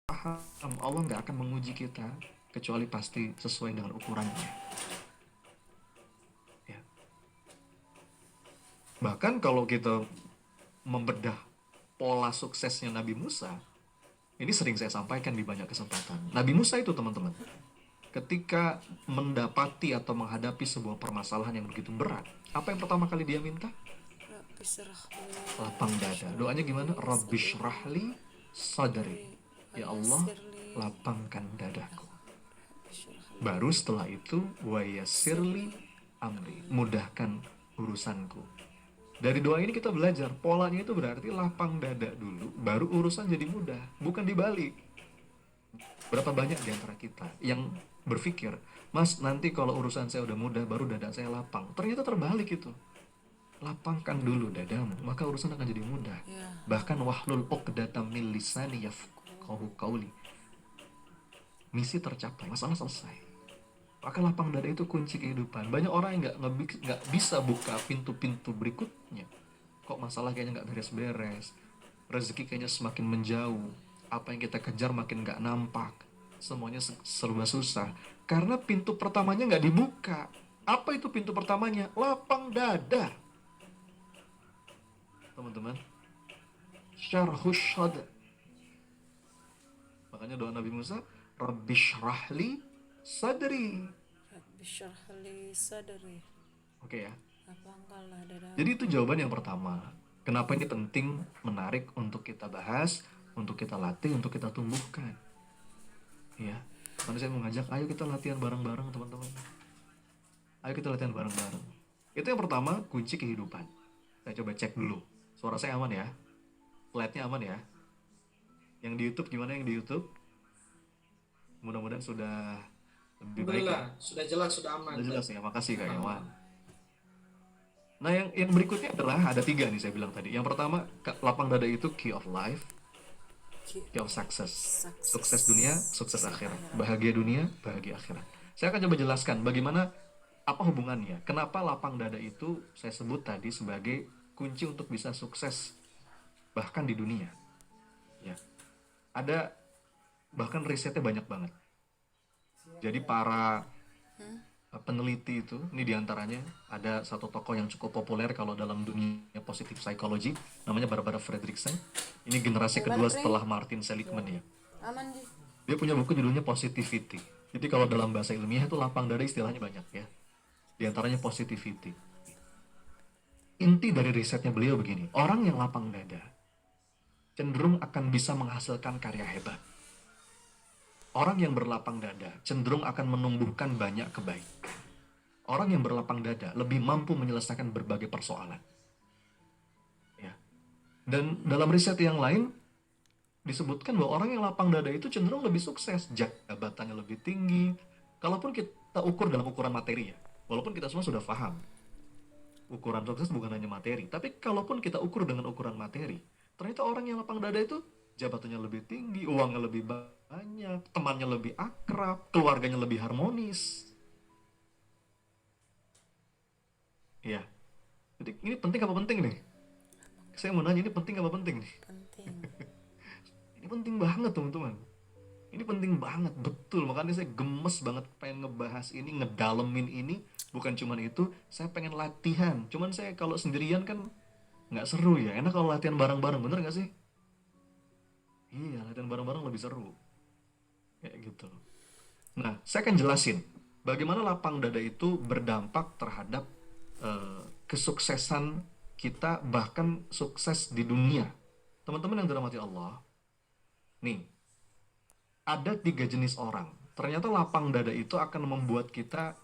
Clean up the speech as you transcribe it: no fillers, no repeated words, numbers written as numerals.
paham, Allah nggak akan menguji kita kecuali pasti sesuai dengan ukurannya. Ya. Bahkan kalau kita membedah pola suksesnya Nabi Musa, ini sering saya sampaikan di banyak kesempatan. Nabi Musa itu teman-teman, ketika mendapati atau menghadapi sebuah permasalahan yang begitu berat, apa yang pertama kali dia minta? Rabbi syrahli Lapang dada. Doanya gimana? Rabbi sadri syrahli sadri. Ya Allah, wayassirli lapangkan dadaku. Rabbi Baru syrahli setelah itu, wayasirli sirli amri. amri. Mudahkan urusanku. Dari doa ini kita belajar, polanya itu berarti lapang dada dulu, baru urusan jadi mudah. Bukan dibalik. Berapa banyak di antara kita yang berpikir, Mas, nanti kalau urusan saya udah mudah, baru dada saya lapang. Ternyata terbalik itu. Lapangkan dulu dadamu, maka urusan akan jadi mudah. Ya Bahkan Allah, wahlul uqdatam min lisani aku yafqahu qauli. Misi tercapai, masalah selesai. Maka lapang dada itu kunci kehidupan. Banyak orang yang nggak bisa buka pintu-pintu berikutnya. Kok masalah kayaknya nggak beres-beres, rezeki kayaknya semakin menjauh, apa yang kita kejar makin nggak nampak, semuanya serba susah. Karena pintu pertamanya nggak dibuka. Apa itu pintu pertamanya? Lapang dada, teman-teman. Syarhus shad. Makanya doa Nabi Musa, Rabbi syrahli sadri. Rabbi syrahli sadri, Oke ya. lapangkanlah Jadi itu dadaku. jawaban yang pertama. Kenapa ini penting, menarik untuk kita bahas, untuk kita latih, untuk kita tumbuhkan. Ya. Makanya saya mengajak, ayo kita latihan bareng-bareng teman-teman. Ayo kita latihan bareng-bareng. Itu yang pertama, kunci kehidupan. Saya coba cek dulu. Suara saya aman ya? Flightnya aman ya? Yang di YouTube gimana yang di YouTube? Mudah-mudahan sudah lebih baik ya. Alhamdulillah, sudah jelas, sudah aman. Sudah jelas ya, makasih Kak Yawan. Alhamdulillah. Nah, yang berikutnya adalah ada tiga nih saya bilang tadi. Yang pertama, lapang dada itu key of life, key of success. Sukses dunia, sukses Sukses akhirat. akhirat. Bahagia dunia, bahagia akhirat. Saya akan coba jelaskan bagaimana apa hubungannya. Kenapa lapang dada itu saya sebut tadi sebagai kunci untuk bisa sukses bahkan di dunia. Ya. Ada bahkan risetnya banyak banget. Jadi para peneliti itu, ini diantaranya ada satu tokoh yang cukup populer kalau dalam dunia positif psychology, namanya Barbara Fredrickson. Ini generasi kedua Balik Ray, setelah Martin Seligman ya. aman Ji. Dia punya buku judulnya Positivity. Jadi kalau dalam bahasa ilmiah itu lapang dada istilahnya banyak ya. Di antaranya positivity. Inti dari risetnya beliau begini, orang yang lapang dada cenderung akan bisa menghasilkan karya hebat. Orang yang berlapang dada cenderung akan menumbuhkan banyak kebaikan. Orang yang berlapang dada lebih mampu menyelesaikan berbagai persoalan. Ya. Dan dalam riset yang lain disebutkan bahwa orang yang lapang dada itu cenderung lebih sukses, jabatannya lebih tinggi. Kalaupun kita ukur dalam ukuran materi ya, walaupun kita semua sudah paham, ukuran sukses bukan hanya materi, tapi kalaupun kita ukur dengan ukuran materi, ternyata orang yang lapang dada itu jabatannya lebih tinggi, uangnya lebih banyak, temannya lebih akrab, keluarganya lebih harmonis. Ya, jadi ini penting apa penting nih? Saya mau nanya, ini penting apa penting nih? Penting. Ini penting banget teman-teman. Ini penting banget, betul. Makanya saya gemes banget pengen ngebahas ini, ngedalemin ini. Bukan cuman itu, saya pengen latihan. Cuman saya kalau sendirian kan nggak seru ya. Enak kalau latihan bareng-bareng, bener nggak sih? Iya, latihan bareng-bareng lebih seru. Kayak gitu. Nah, saya akan jelasin bagaimana lapang dada itu berdampak terhadap kesuksesan kita, bahkan sukses di dunia. Teman-teman yang dirahmati Allah, nih, ada tiga jenis orang. Ternyata lapang dada itu akan membuat kita